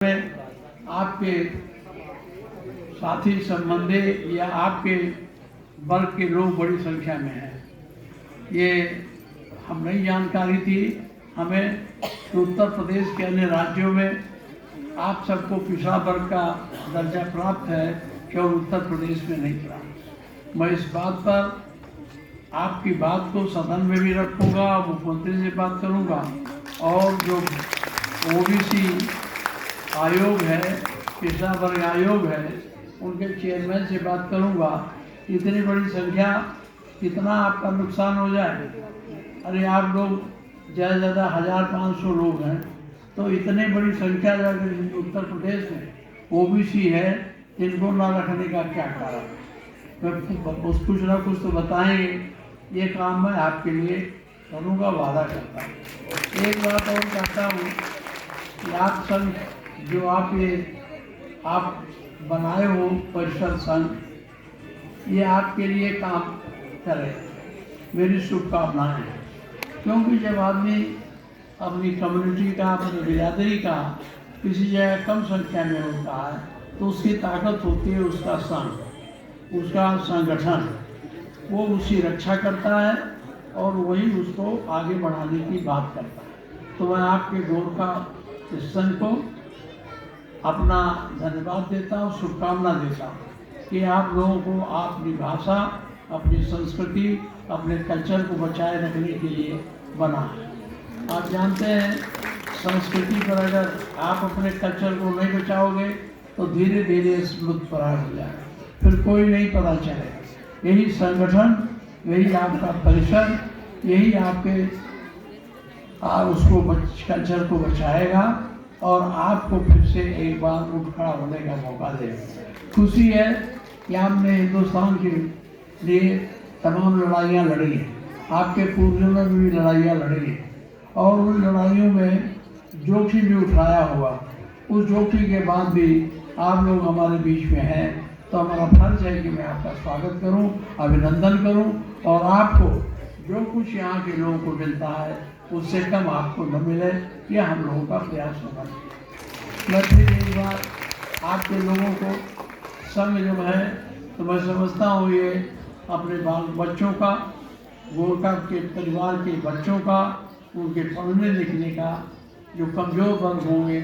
में आपके साथी संबंधी या आपके वर्ग के लोग बड़ी संख्या में हैं। ये हम नई जानकारी थी हमें कि उत्तर प्रदेश के अन्य राज्यों में आप सबको पिछड़ा वर्ग का दर्जा प्राप्त है, केवल उत्तर प्रदेश में नहीं प्राप्त। मैं इस बात पर आपकी बात को सदन में भी रखूँगा, मुख्यमंत्री से बात करूँगा और जो ओबीसी आयोग है, पिछड़ा वर्ग आयोग है, उनके चेयरमैन से बात करूंगा। इतनी बड़ी संख्या, कितना आपका नुकसान हो जाए। अरे आप लोग ज़्यादा से ज़्यादा 1500 लोग हैं, तो इतने बड़ी संख्या अगर उत्तर प्रदेश में ओबीसी है, इनको ना रखने का क्या कारण। कुछ ना कुछ तो बताएंगे। ये काम मैं आपके लिए करूँगा, वादा करता हूँ। एक बात और कहता हूँ कि आप सब जो आप बनाए हो परिषद संघ, ये आपके लिए काम करे, मेरी शुभकामनाएं हैं। क्योंकि जब आदमी अपनी कम्युनिटी का, अपनी बिरादरी का किसी जगह कम संख्या में होता है, तो उसकी ताकत होती है उसका संघ, उसका संगठन, वो उसकी रक्षा करता है और वही उसको आगे बढ़ाने की बात करता है। तो मैं आपके गोरखा इस संघ को अपना धन्यवाद देता हूँ, शुभकामना देता हूँ कि आप लोगों को अपनी भाषा, अपनी संस्कृति, अपने कल्चर को बचाए रखने के लिए बना है। आप जानते हैं संस्कृति पर अगर आप अपने कल्चर को नहीं बचाओगे तो धीरे धीरे लुप्तप्राय हो जाएगा, फिर कोई नहीं पता चलेगा। यही संगठन, यही आपका परिसर, यही आपके उसको कल्चर को बचाएगा और आपको फिर से एक बार उठ खड़ा होने का मौका देगा। खुशी है कि आपने हिंदुस्तान के लिए तमाम लड़ाइयाँ लड़ी हैं, आपके पूर्वजों ने भी लड़ाइयाँ लड़ी हैं और उन लड़ाइयों में जोखिम भी उठाया होगा। उस जोखिम के बाद भी आप लोग हमारे बीच में हैं, तो हमारा फर्ज है कि मैं आपका स्वागत करूं, अभिनंदन करूं और आपको जो कुछ यहाँ के लोगों को मिलता है उससे कम आपको न मिले, यह हम लोगों का प्रयास होगा। मैं फिर एक बार आपके लोगों को संग जो है, तो मैं समझता हूँ ये अपने बाल बच्चों का, गोरखा के परिवार के बच्चों का, उनके पढ़ने लिखने का, जो कमज़ोर वर्ग होंगे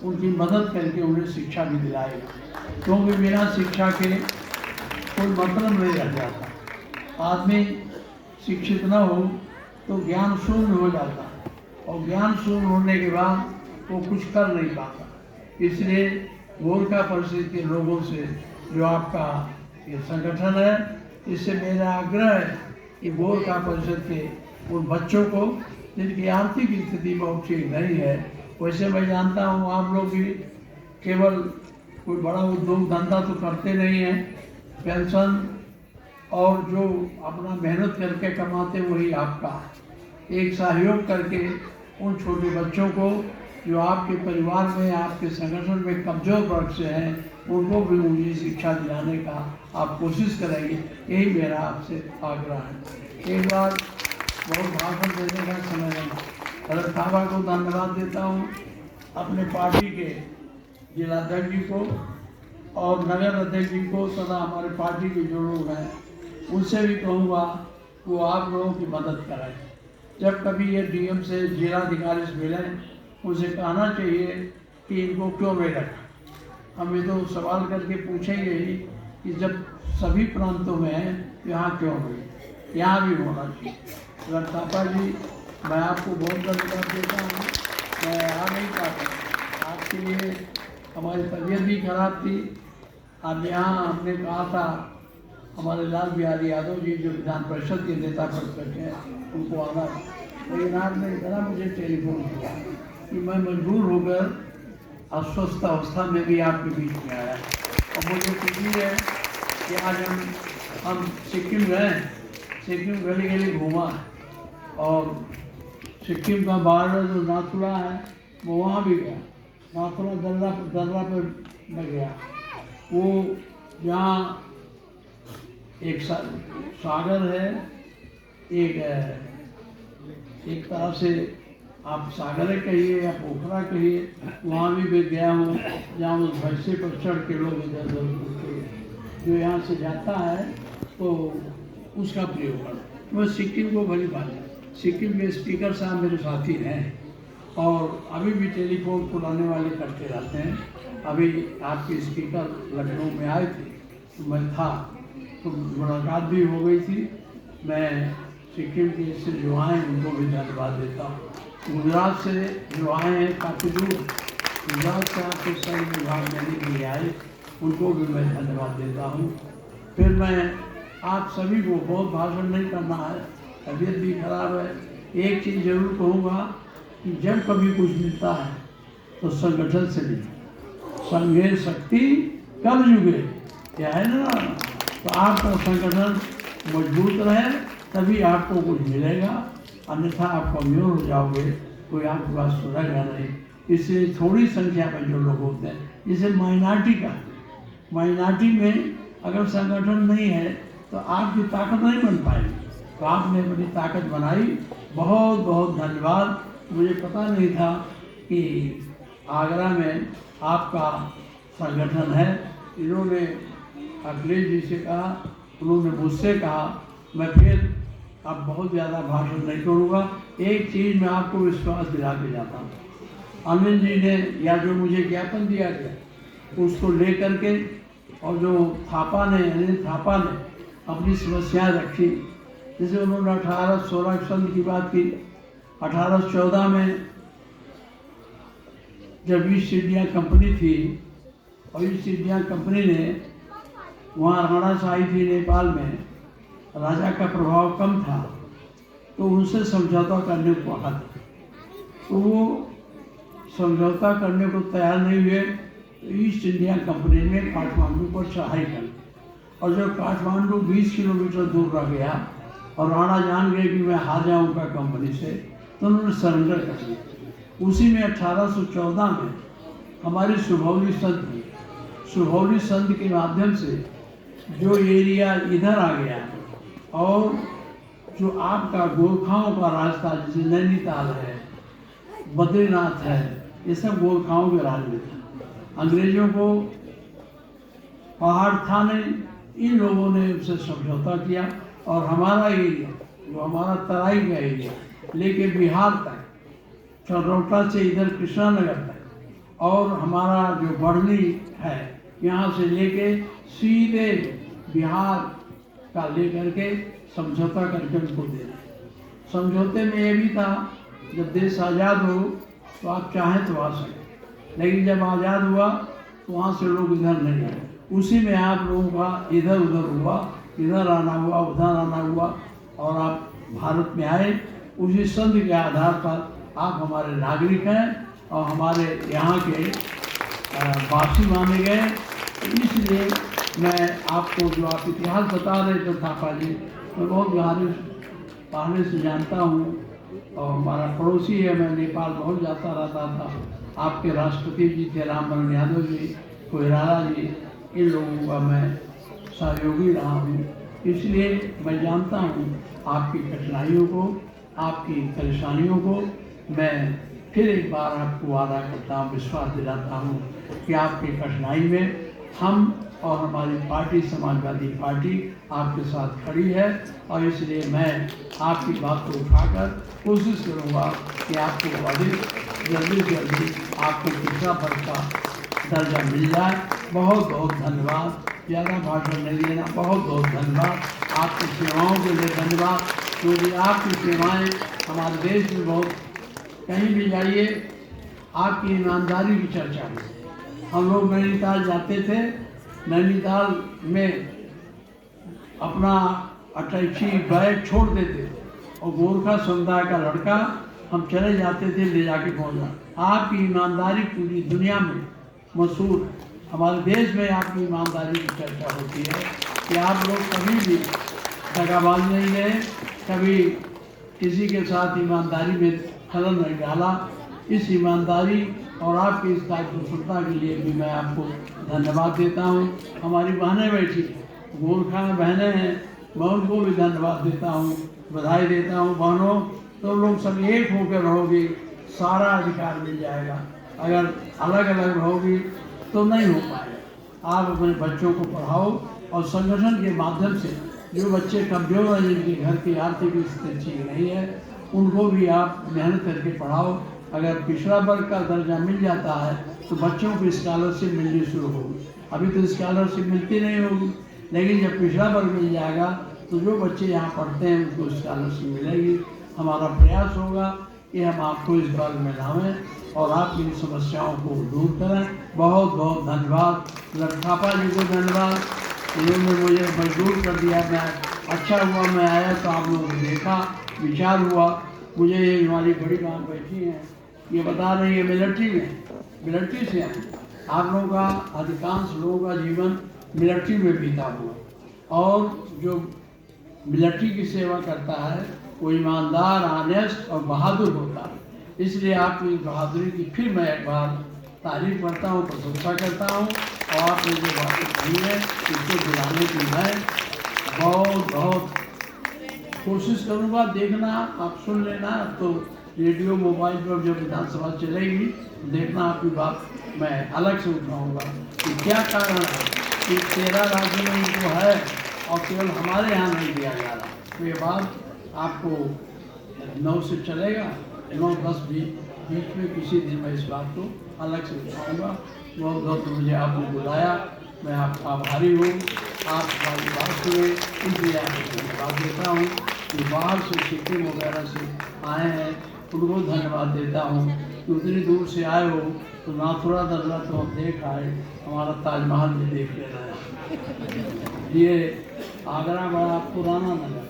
उनकी मदद करके उन्हें शिक्षा भी दिलाएगा। क्योंकि बिना शिक्षा के कोई मतलब नहीं रह जाता। आदमी शिक्षित न हो तो ज्ञान शून्य हो जाता और ज्ञान शून्य होने के बाद वो कुछ कर नहीं पाता। इसलिए गोरखा परिषद के लोगों से, जो आपका ये संगठन है, इससे मेरा आग्रह है कि गोरखा परिषद के उन बच्चों को जिनकी आर्थिक स्थिति बहुत ठीक नहीं है, वैसे मैं जानता हूँ आप लोग भी केवल कोई बड़ा उद्योग धंधा तो करते नहीं हैं, पेंशन और जो अपना मेहनत करके कमाते वही आपका एक सहयोग करके उन छोटे बच्चों को जो आपके परिवार में, आपके संगठन में कमज़ोर वर्ग से हैं, उनको भी ऊँची शिक्षा दिलाने का आप कोशिश करेंगे, यही मेरा आपसे आग्रह है। एक बार बहुत भाषण देने का समय नहीं, भरत साहबा को धन्यवाद देता हूँ, अपने पार्टी के जिलाध्यक्ष जी को और नगर अध्यक्ष जी को तथा हमारे पार्टी के जो लोग हैं उनसे भी कहूँगा वो आप लोगों की मदद करें। जब कभी ये डीएम से, जिलाधिकारी से मिलें, उनसे कहना चाहिए कि इनको क्यों नहीं रखा। हम ये तो सवाल करके पूछेंगे ही कि जब सभी प्रांतों में है तो यहाँ क्यों नहीं, यहाँ भी होना चाहिए। रत्नापा जी, मैं आपको बहुत धन्यवाद देता हूँ। मैं आ नहीं पाता, आपके लिए हमारी तबीयत भी खराब थी। अब यहाँ हमने कहा था हमारे लाल बिहारी यादव जी जो विधान परिषद के नेता पद हैं उनको आना, लेकिन आपने इतना मुझे टेलीफोन किया कि मैं मजबूर होकर अस्वस्थ अवस्था में भी आपके बीच में आया। और मुझे खुशी है कि आज हम सिक्किम गए, सिक्किम गली गली घूमा और सिक्किम का बॉर्डर जो नाथुला है वो वहाँ भी गया, नाथुला दर्रा पर मैं गया। वो जहाँ एक सागर है, एक तरफ से आप सागर कहिए या पोखरा कहिए, वहाँ भी मैं गया हूँ जहाँ उस भैंसे पर चढ़ के लोग इधर उधर घूमते हैं। जो यहाँ से जाता है तो उसका प्रयोग कर। मैं सिक्किम को भली बात है, सिक्किम के स्पीकर साहब मेरे साथी हैं और अभी भी टेलीफोन पुराने वाले करते रहते हैं। अभी आपके स्पीकर लखनऊ में आए थे तो मैं था, तो मुलाकात भी हो गई थी। मैं सिक्किम के से जो आए उनको भी धन्यवाद देता हूँ। गुजरात से जो आए हैं काफ़ी दूर, गुजरात से आपके सही विभाग में भी आए, उनको भी मैं धन्यवाद देता हूँ। फिर मैं आप सभी को बहुत भाषण नहीं करना है, तबीयत भी खराब है। एक चीज़ जरूर कहूँगा कि जब कभी कुछ मिलता है तो संगठन से मिले। संघे शक्ति कब जुगे, क्या है ना। तो आपका संगठन मजबूत रहे तभी आपको कुछ मिलेगा, अन्यथा आप कमज़ोर हो जाओगे, कोई आपके पास सुनेगा नहीं। इसलिए थोड़ी संख्या में जो लोग होते हैं, जैसे माइनॉरिटी का, माइनॉरिटी में अगर संगठन नहीं है तो आपकी ताकत नहीं बन पाएगी। तो आपने अपनी ताकत बनाई, बहुत बहुत धन्यवाद। मुझे पता नहीं था कि आगरा में आपका संगठन है। इन्होंने अखिलेश जी से कहा, उन्होंने मुझसे कहा। मैं फिर अब बहुत ज़्यादा भाषण नहीं करूँगा। एक चीज़ मैं आपको विश्वास दिला के जाता हूँ, अनिल जी ने या जो मुझे ज्ञापन दिया गया उसको ले करके, और जो थापा ने, अनिल थापा ने अपनी समस्याएं रखी। जैसे उन्होंने 1816 संघ की बात की, 1814 में जब ईस्ट इंडिया कंपनी थी और ईस्ट इंडिया कंपनी ने वहाँ राणा शाही थी नेपाल में, राजा का प्रभाव कम था, तो उनसे समझौता करने को कहा था। तो वो समझौता करने को तैयार नहीं हुए, तो ईस्ट इंडिया कंपनी ने काठमांडू पर चढ़ाई कर दी। और जब काठमांडू 20 किलोमीटर दूर रह गया और राणा जान गए कि मैं हार जाऊँगा कंपनी से, तो उन्होंने सरेंडर कर दिया। उसी में 1814 में हमारी सुभौली संध थी। सुभौली संध के माध्यम से जो एरिया इधर आ गया और जो आपका गोरखाओं का रास्ता, जैसे नैनीताल है, बद्रीनाथ है, ये सब गोरखाओं के राज में था। अंग्रेजों को पहाड़ था नहीं, इन लोगों ने उससे समझौता किया और हमारा एरिया, जो हमारा तराई का एरिया लेके बिहार तक, चरौटा से इधर कृष्णानगर तक, और हमारा जो बढ़नी है यहाँ से लेके सीधे बिहार का लेकर के समझौता करके उनको देना। समझौते में ये भी था, जब देश आज़ाद हो तो आप चाहें तो आ सकें, लेकिन जब आज़ाद हुआ तो वहाँ से लोग इधर नहीं आए। उसी में आप लोगों का इधर उधर हुआ, इधर आना हुआ, उधर आना हुआ, और आप भारत में आए। उसी संधि के आधार पर आप हमारे नागरिक हैं और हमारे यहाँ के वासी माने गए। इसलिए मैं आपको जो आप इतिहास बता रहे थे थापा जी, मैं बहुत पहले से जानता हूँ और हमारा पड़ोसी है। मैं नेपाल बहुत जाता रहता था। आपके राष्ट्रपति जी थे रामवरण यादव जी, कोइराला जी, इन लोगों का मैं सहयोगी रहा हूँ। इसलिए मैं जानता हूँ आपकी कठिनाइयों को, आपकी परेशानियों को। मैं फिर एक बार आपको वादा करता हूँ, विश्वास दिलाता हूँ कि आपकी कठिनाई में हम और हमारी पार्टी समाजवादी पार्टी आपके साथ खड़ी है। और इसलिए मैं आपकी बात को उठाकर कोशिश करूँगा कि आपको अधिक जल्दी से जल्दी आपको पिछड़ा वर्ग का दर्जा मिल जाए। बहुत बहुत धन्यवाद। ज़्यादा भाषण नहीं देना, बहुत बहुत धन्यवाद। आपकी सेवाओं के लिए धन्यवाद, क्योंकि आपकी सेवाएं हमारे देश में बहुत, कहीं भी जाइए आपकी ईमानदारी की चर्चा होती। हम लोग नैनीताल जाते थे, नैनीताल में अपना अटैची बैग छोड़ देते और गोरखा समुदाय का लड़का हम चले जाते थे ले जाके पहुँचा। आपकी ईमानदारी पूरी दुनिया में मशहूर है। हमारे देश में आपकी ईमानदारी की चर्चा होती है कि आप लोग कभी भी दगाबाज नहीं गए, कभी किसी के साथ ईमानदारी में खलल नहीं डाला। इस ईमानदारी और आपकी इस कार्यकुशलता के लिए भी मैं आपको धन्यवाद देता हूँ। हमारी बहनें बैठी, गोरखा में बहनें हैं, मैं उनको भी धन्यवाद देता हूँ, बधाई देता हूँ। बहनों, तो लोग सब एक होकर रहोगे सारा अधिकार मिल जाएगा। अगर अलग अलग रहोगी तो नहीं हो पाएगा। आप अपने बच्चों को पढ़ाओ और संगठन के माध्यम से जो बच्चे कमजोर हैं, जिनके घर की आर्थिक स्थिति ठीक नहीं है, उनको भी आप मेहनत करके पढ़ाओ। अगर पिछड़ा वर्ग का दर्जा मिल जाता है तो बच्चों को स्कॉलरशिप मिलनी शुरू होगी। अभी तो स्कॉलरशिप मिलती नहीं होगी, लेकिन जब पिछड़ा वर्ग मिल जाएगा तो जो बच्चे यहाँ पढ़ते हैं उनको स्कॉलरशिप मिलेगी। हमारा प्रयास होगा कि हम आपको इस वर्ग में लावें और आपकी इन समस्याओं को दूर करें। बहुत बहुत धन्यवाद। लड़खापा जी को धन्यवाद, उन्होंने मुझे मजबूर कर दिया। मैं अच्छा हुआ मैं आया तो आप लोगों ने देखा, विचार हुआ। मुझे ये हमारी बड़ी माँ बैठी हैं, ये बता रही है मिलिट्री से आप लोगों का, अधिकांश लोगों का जीवन मिलिट्री में बीता हुआ, और जो मिलिट्री की सेवा करता है वो ईमानदार, ऑनेस्ट और बहादुर होता है। इसलिए आपकी बहादुरी की फिर मैं एक बार तारीफ करता हूँ, प्रशंसा करता हूँ। और आपने जो बातें कही है इसको दिलाने की मैं बहुत बहुत कोशिश करूँगा। देखना, आप सुन लेना, तो रेडियो मोबाइल पर जब विधानसभा चलेगी देखना, आपकी बात मैं अलग से उठाऊँगा कि क्या कारण है कि 13 राज्यों में इनको है और केवल हमारे यहाँ नहीं दिया जा रहा। तो ये बात आपको 9 से चलेगा, 9-10 भी बीच में किसी दिन मैं इस बात को अलग से उठाऊँगा। बहुत बहुत मुझे आपने बुलाया, मैं आपका आभारी हूँ। आप हमारी बात सुने इसलिए आपको धन्यवाद देता हूँ। कि बाहर से सिक्किम वगैरह से आए हैं उनको धन्यवाद देता हूँ कि उतनी दूर से आए हो तो नाथुरा दर्रा तो हम देख आए, हमारा ताजमहल भी देख लेना है। ये आगरा बड़ा पुराना नगर,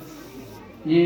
ये